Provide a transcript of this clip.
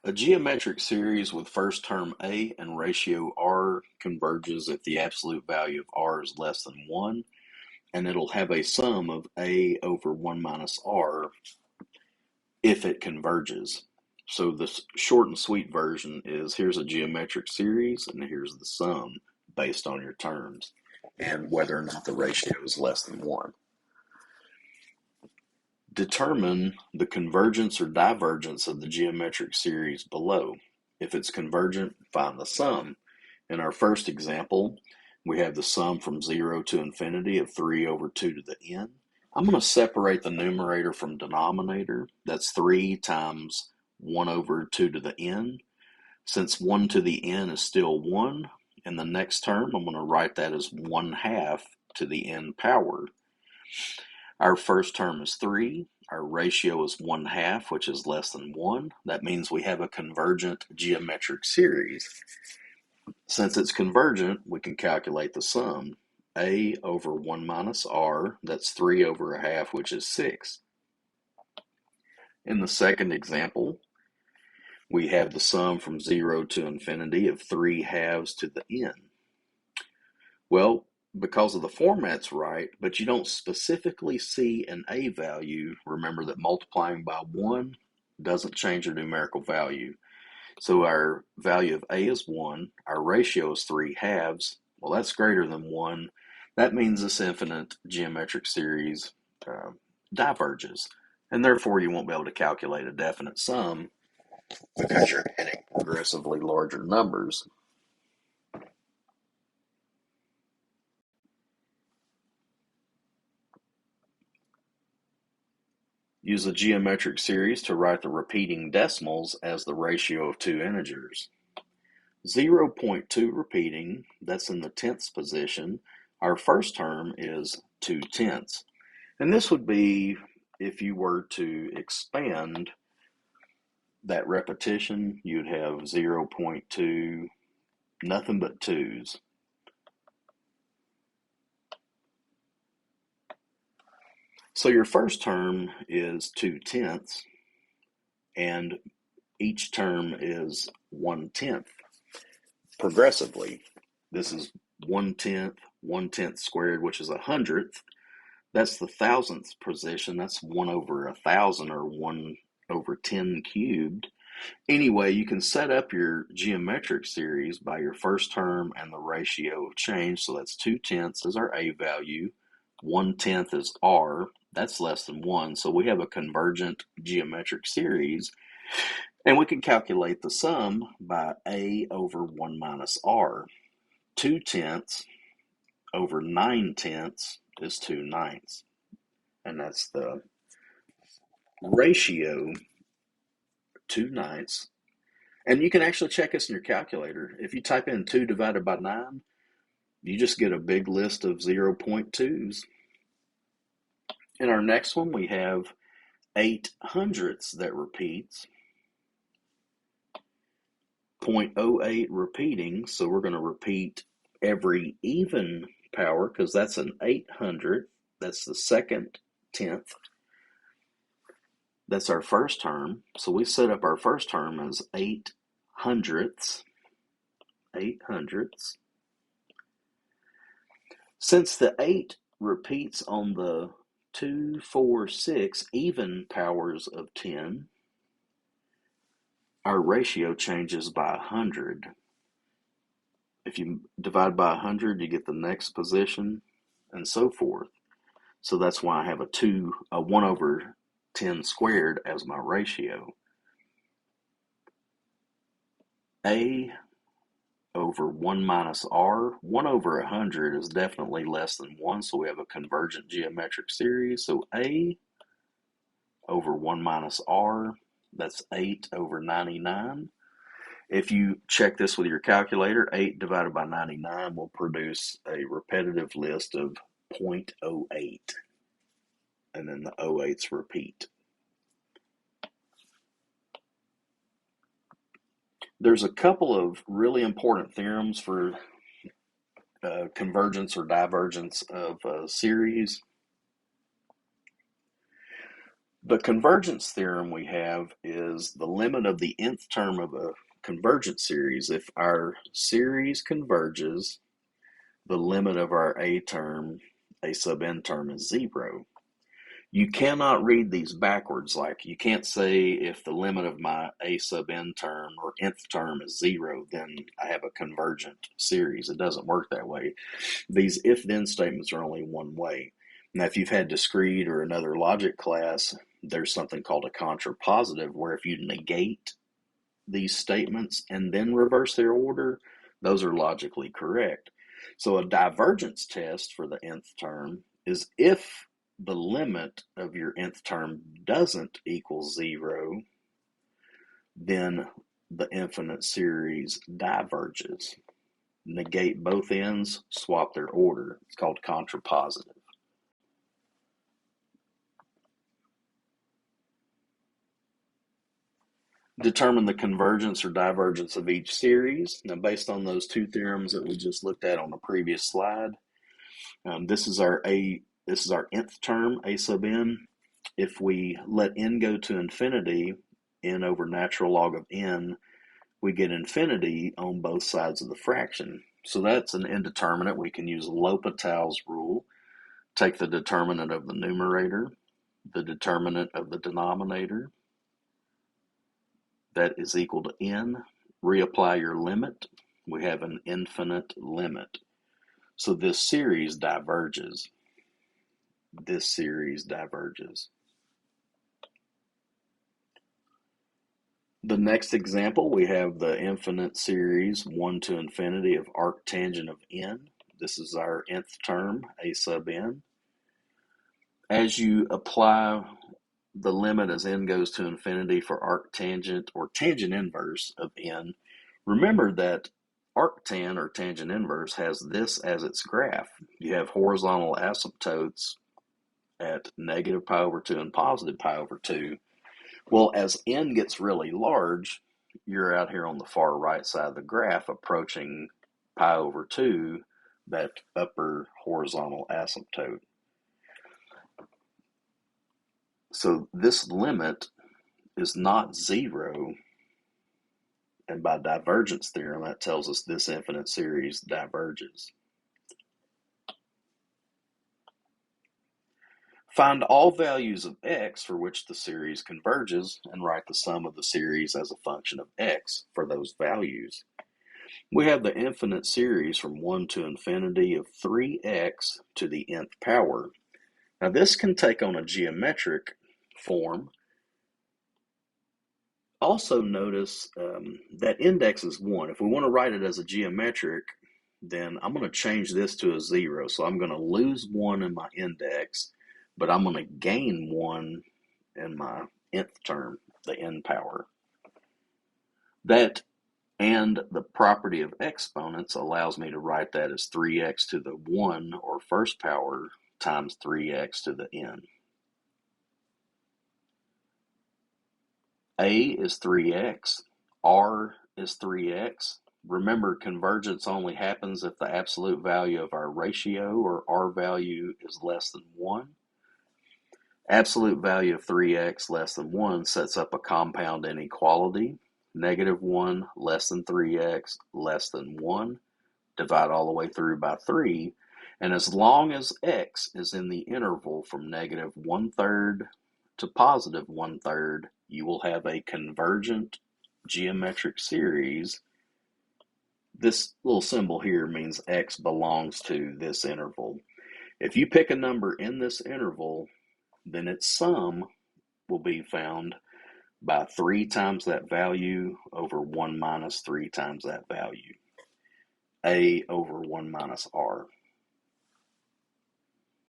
A geometric series with first term a and ratio r converges if the absolute value of r is less than 1, and it'll have a sum of a over 1 minus r if it converges. So the short and sweet version is here's a geometric series, and here's the sum based on your terms and whether or not the ratio is less than 1. Determine the convergence or divergence of the geometric series below. If it's convergent, find the sum. In our first example, we have the sum from 0 to infinity of 3 over 2 to the n. I'm going to separate the numerator from denominator. That's 3 times 1 over 2 to the n. Since 1 to the n is still 1, in the next term, I'm going to write that as 1/2 to the n power. Our first term is 3. Our ratio is 1/2, which is less than 1. That means we have a convergent geometric series. Since it's convergent, we can calculate the sum. A over 1 minus r, that's 3 over 1/2, which is 6. In the second example, we have the sum from 0 to infinity of 3/2 to the n. Well, because of the format's right, but you don't specifically see an a value, remember that multiplying by 1 doesn't change your numerical value. So our value of a is 1, our ratio is 3/2. Well, that's greater than 1. That means this infinite geometric series diverges, and therefore you won't be able to calculate a definite sum because you're adding progressively larger numbers. Use a geometric series to write the repeating decimals as the ratio of two integers. 0.2 repeating, that's in the tenths position. Our first term is 2/10. And this would be if you were to expand that repetition, you'd have 0.2, nothing but 2's. So your first term is 2/10, and each term is 1/10 progressively. This is 1/10, 1/10 squared, which is 100th. That's the thousandth position. That's 1 over 1,000 or 1 over 10 cubed. Anyway, you can set up your geometric series by your first term and the ratio of change. So that's 2/10 is our a value. 1/10 is r. That's less than 1. So we have a convergent geometric series. And we can calculate the sum by a over 1 minus r. 2/10 over 9/10 is 2/9. And that's the ratio, 2/9. And you can actually check this in your calculator. If you type in 2 divided by 9, you just get a big list of 0.2's. In our next one, we have 8/100ths that repeats. 0.08 repeating, so we're going to repeat every even power because that's an 800th. That's the second tenth. That's our first term. So we set up our first term as 8/100ths. 8/100ths. Since the 8 repeats on the 2, 4, 6 even powers of 10, our ratio changes by 100. If you divide by 100, you get the next position, and so forth. So that's why I have a 1 over 10 squared as my ratio. A over 1 minus r, 1 over 100 is definitely less than 1, so we have a convergent geometric series. So a over 1 minus r, that's 8 over 99. If you check this with your calculator, 8 divided by 99 will produce a repetitive list of 0.08, and then the 08's repeat. There's a couple of really important theorems for convergence or divergence of a series. The convergence theorem we have is the limit of the nth term of a convergent series. If our series converges, the limit of our a term, a sub n term, is 0. You cannot read these backwards. Like, you can't say if the limit of my a sub n term or nth term is 0, then I have a convergent series. It doesn't work that way. These if-then statements are only one way. Now, if you've had discrete or another logic class, there's something called a contrapositive, where if you negate these statements and then reverse their order, those are logically correct. So a divergence test for the nth term is if the limit of your nth term doesn't equal 0, then the infinite series diverges. Negate both ends, swap their order. It's called contrapositive. Determine the convergence or divergence of each series. Now, based on those two theorems that we just looked at on the previous slide, this is our nth term, a sub n. If we let n go to infinity, n over natural log of n, we get infinity on both sides of the fraction. So that's an indeterminate. We can use L'Hopital's rule. Take the determinant of the numerator, the determinant of the denominator, that is equal to n. Reapply your limit. We have an infinite limit. So this series diverges. This series diverges. The next example, we have the infinite series 1 to infinity of arctangent of n. This is our nth term, a sub n. As you apply the limit as n goes to infinity for arctangent or tangent inverse of n, remember that arctan or tangent inverse has this as its graph. You have horizontal asymptotes at negative pi over 2 and positive pi over 2. Well, as n gets really large, you're out here on the far right side of the graph approaching pi over 2, that upper horizontal asymptote. So this limit is not 0, and by divergence theorem, that tells us this infinite series diverges. Find all values of x for which the series converges and write the sum of the series as a function of x for those values. We have the infinite series from 1 to infinity of 3x to the nth power. Now this can take on a geometric form. Also notice that index is 1. If we want to write it as a geometric, then I'm going to change this to a 0. So I'm going to lose 1 in my index, but I'm going to gain 1 in my nth term, the n power. That and the property of exponents allows me to write that as 3x to the 1 or first power times 3x to the n. A is 3x, R is 3x. Remember, convergence only happens if the absolute value of our ratio or R value is less than 1. Absolute value of 3x less than 1 sets up a compound inequality. -1 less than 3x less than 1. Divide all the way through by 3. And as long as x is in the interval from -1/3 to +1/3, you will have a convergent geometric series. This little symbol here means x belongs to this interval. If you pick a number in this interval, then its sum will be found by 3 times that value over 1 minus 3 times that value. A over 1 minus R.